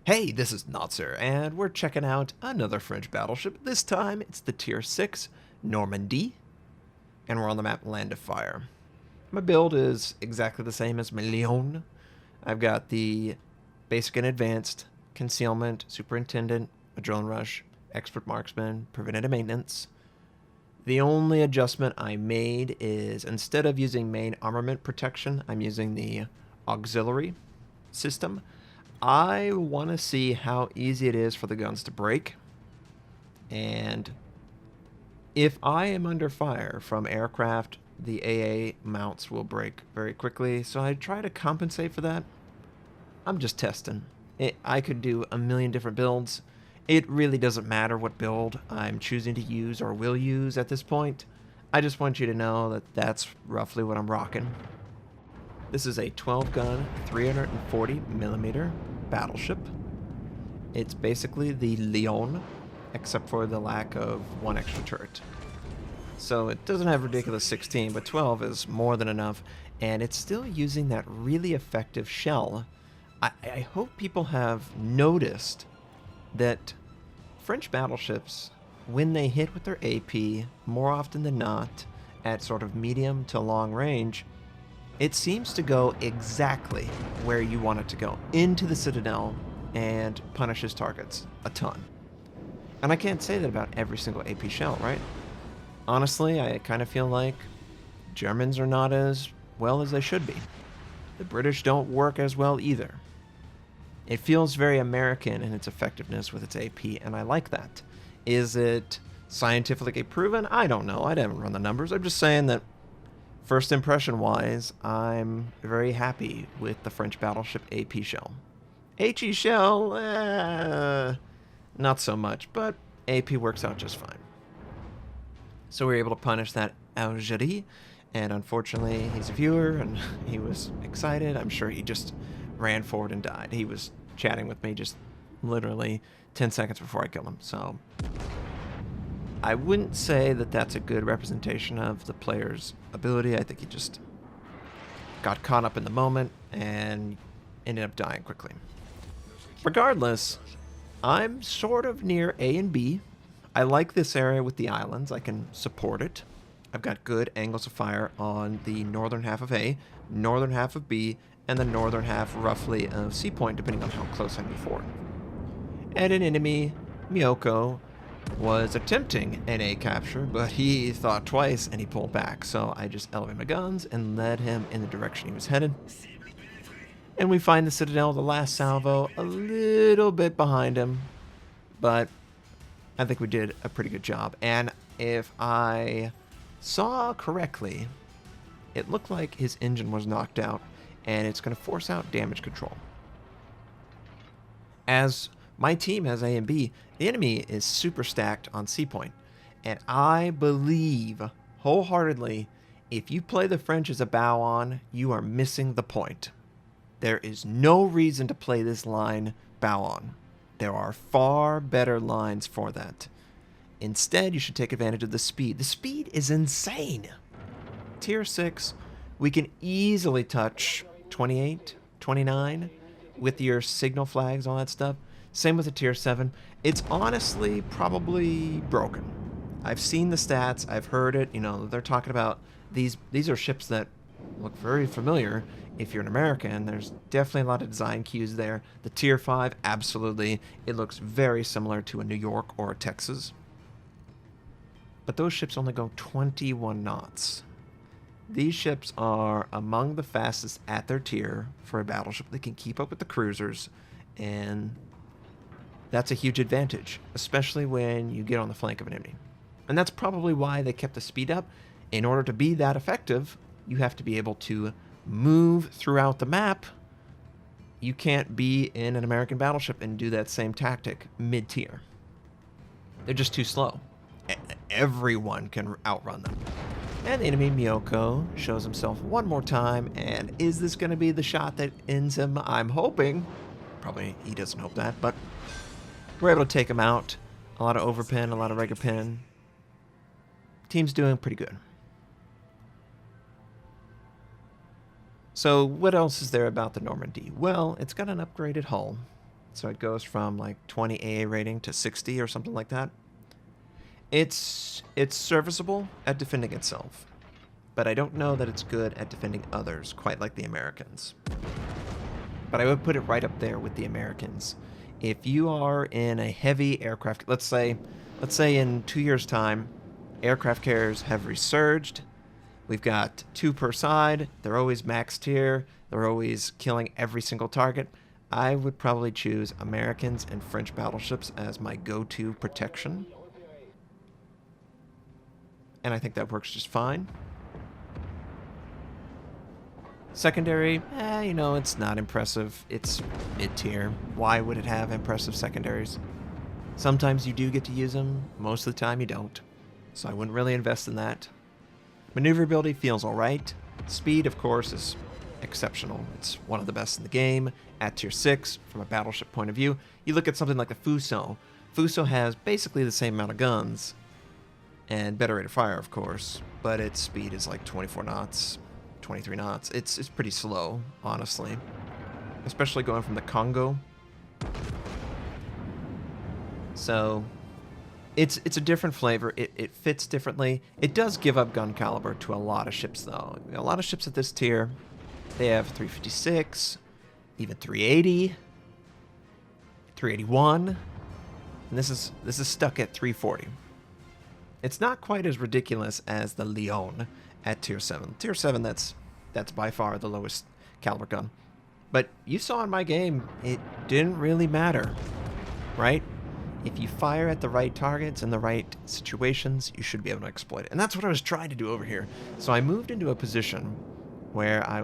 Hey, this is Notser, and we're checking out another French battleship. This time, it's the Tier 6 Normandie, and we're on the map Land of Fire. My build is exactly the same as my Lyon. I've got the basic and advanced, concealment, superintendent, adrenaline rush, expert marksman, preventative maintenance. The only adjustment I made is instead of using main armament protection, I'm using the auxiliary system. I want to see how easy it is for the guns to break. And if I am under fire from aircraft, the AA mounts will break very quickly. So I try to compensate for that. I'm just testing. I could do a million different builds. It really doesn't matter what build I'm choosing to use or will use at this point. I just want you to know that that's roughly what I'm rocking. This is a 12-gun, 340mm battleship. It's basically the Lyon, except for the lack of one extra turret. So it doesn't have ridiculous 16, but 12 is more than enough, and it's still using that really effective shell. I hope people have noticed that French battleships, when they hit with their AP, more often than not, at sort of medium to long range, it seems to go exactly where you want it to go, into the citadel, and punishes targets a ton. And I can't say that about every single AP shell, right? Honestly, I kind of feel like Germans are not as well as they should be. The British don't work as well either. It feels very American in its effectiveness with its AP, and I like that. Is it scientifically proven? I don't know. I haven't run the numbers. I'm just saying that first impression wise, I'm very happy with the French battleship AP shell. HE shell, not so much, but AP works out just fine. So we were able to punish that Algerie, and unfortunately he's a viewer and he was excited. I'm sure he just ran forward and died. He was chatting with me just literally 10 seconds before I killed him, so I wouldn't say that that's a good representation of the player's ability. I think he just got caught up in the moment and ended up dying quickly. Regardless, I'm sort of near A and B. I like this area with the islands. I can support it. I've got good angles of fire on the northern half of A, northern half of B, and the northern half roughly of C point, depending on how close I move forward. And an enemy, Miyoko, was attempting an A capture, but he thought twice and he pulled back. So I just elevated my guns and led him in the direction he was headed. And we find the Citadel, the last salvo, a little bit behind him, but I think we did a pretty good job. And if I saw correctly, it looked like his engine was knocked out, and it's going to force out damage control. As my team has A and B, the enemy is super stacked on C point, and I believe wholeheartedly if you play the French as a bow on, you are missing the point. There is no reason to play this line bow on. There are far better lines for that. Instead, you should take advantage of the speed. The speed is insane. Tier 6, we can easily touch 28, 29 with your signal flags, all that stuff. Same with the Tier 7. It's honestly probably broken. I've seen the stats. I've heard it. You know, they're talking about these are ships that look very familiar. If you're an American, there's definitely a lot of design cues there. The Tier 5, absolutely. It looks very similar to a New York or a Texas. But those ships only go 21 knots. These ships are among the fastest at their tier for a battleship. They can keep up with the cruisers, and that's a huge advantage, especially when you get on the flank of an enemy. And that's probably why they kept the speed up. In order to be that effective, you have to be able to move throughout the map. You can't be in an American battleship and do that same tactic mid-tier. They're just too slow. Everyone can outrun them. And the enemy Miyoko shows himself one more time, and is this going to be the shot that ends him? I'm hoping. Probably he doesn't hope that, but we're able to take him out. A lot of overpin, a lot of regular pin. Team's doing pretty good. So what else is there about the Normandie? Well, it's got an upgraded hull. So it goes from like 20 AA rating to 60 or something like that. It's serviceable at defending itself, but I don't know that it's good at defending others, quite like the Americans. But I would put it right up there with the Americans. If you are in a heavy aircraft, let's say in 2 years' time, aircraft carriers have resurged. We've got 2 per side. They're always max tier. They're always killing every single target. I would probably choose Americans and French battleships as my go-to protection. And I think that works just fine. Secondary, you know, it's not impressive. It's mid-tier. Why would it have impressive secondaries? Sometimes you do get to use them. Most of the time you don't. So I wouldn't really invest in that. Maneuverability feels alright. Speed, of course, is exceptional. It's one of the best in the game. At tier 6, from a battleship point of view, you look at something like the Fuso. Fuso has basically the same amount of guns. And better rate of fire, of course. But its speed is like 24 knots. 23 knots. It's pretty slow, honestly. Especially going from the Congo. So, it's a different flavor. It fits differently. It does give up gun caliber to a lot of ships, though. A lot of ships at this tier, they have 356, even 380, 381, and this is stuck at 340. It's not quite as ridiculous as the Lyon at tier 7. Tier 7, that's by far the lowest caliber gun. But you saw in my game, it didn't really matter, right? If you fire at the right targets in the right situations, you should be able to exploit it. And that's what I was trying to do over here. So I moved into a position where I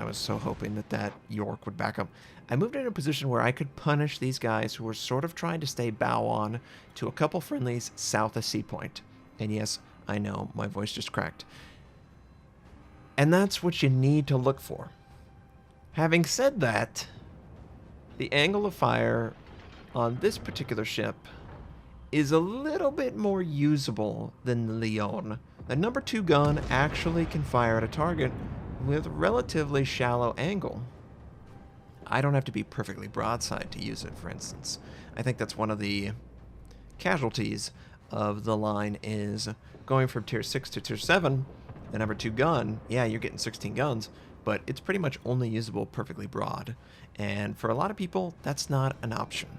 was so hoping that York would back up. I moved into a position where I could punish these guys who were sort of trying to stay bow on to a couple friendlies south of Sea Point. And yes, I know, my voice just cracked. And that's what you need to look for. Having said that, the angle of fire on this particular ship is a little bit more usable than the Lyon. The number 2 gun actually can fire at a target with relatively shallow angle. I don't have to be perfectly broadside to use it, for instance. I think that's one of the casualties of the line is going from tier 6 to tier 7, the number 2 gun, yeah, you're getting 16 guns, but it's pretty much only usable perfectly broad. And for a lot of people, that's not an option,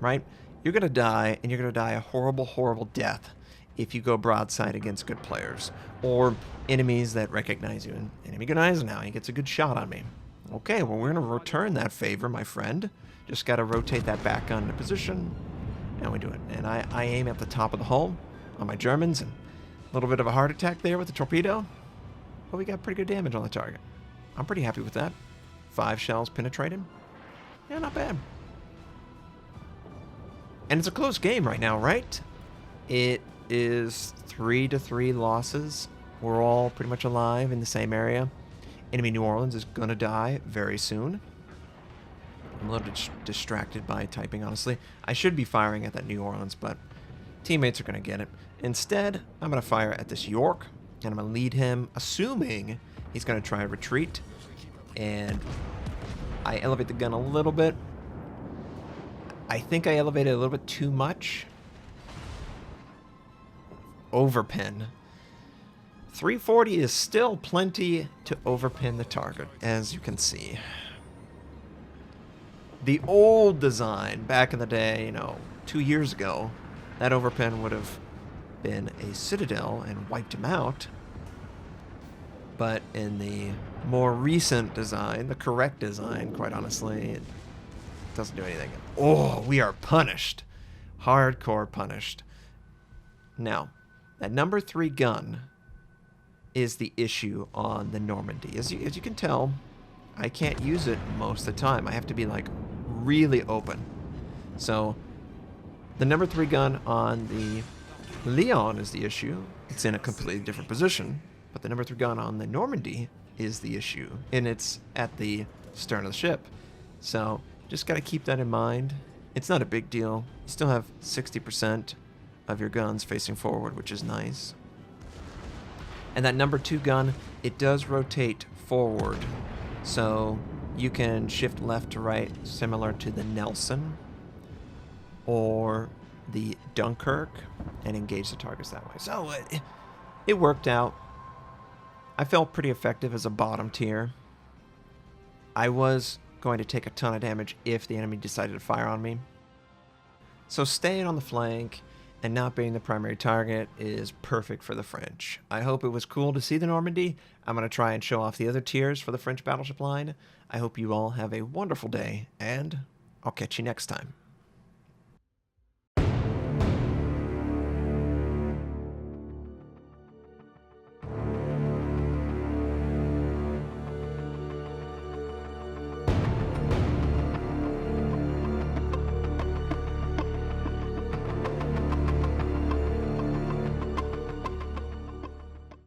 right? You're going to die, and you're going to die a horrible, horrible death if you go broadside against good players, or enemies that recognize you. And enemy good eyes now, he gets a good shot on me. Okay, well, we're going to return that favor, my friend. Just got to rotate that back gun into position, and we do it. And I aim at the top of the hull on my Germans, and a little bit of a heart attack there with the torpedo, but we got pretty good damage on the target. I'm pretty happy with that. 5 shells penetrated. Yeah, not bad. And it's a close game right now, right? It is 3-3 losses. We're all pretty much alive in the same area. Enemy New Orleans is going to die very soon. I'm a little distracted by typing, honestly. I should be firing at that New Orleans, but teammates are going to get it. Instead, I'm going to fire at this York, and I'm going to lead him, assuming he's going to try and retreat. And I elevate the gun a little bit. I think I elevated a little bit too much. Overpin. 340 is still plenty to overpin the target, as you can see. The old design, back in the day, 2 years ago, that overpin would have been a citadel and wiped him out. But in the more recent design, the correct design, quite honestly, it doesn't do anything. Oh, we are punished. Hardcore punished. Now, that number 3 gun is the issue on the Normandie. As you can tell, I can't use it most of the time. I have to be like really open. So the number 3 gun on the Lyon is the issue. It's in a completely different position. But the number 3 gun on the Normandie is the issue. And it's at the stern of the ship. So just got to keep that in mind. It's not a big deal. You still have 60% of your guns facing forward, which is nice. And that number 2 gun, it does rotate forward. So you can shift left to right, similar to the Nelson. or the Dunkirk and engage the targets that way. So it worked out. I felt pretty effective as a bottom tier. I was going to take a ton of damage if the enemy decided to fire on me. So staying on the flank and not being the primary target is perfect for the French. I hope it was cool to see the Normandie. I'm going to try and show off the other tiers for the French battleship line. I hope you all have a wonderful day, and I'll catch you next time.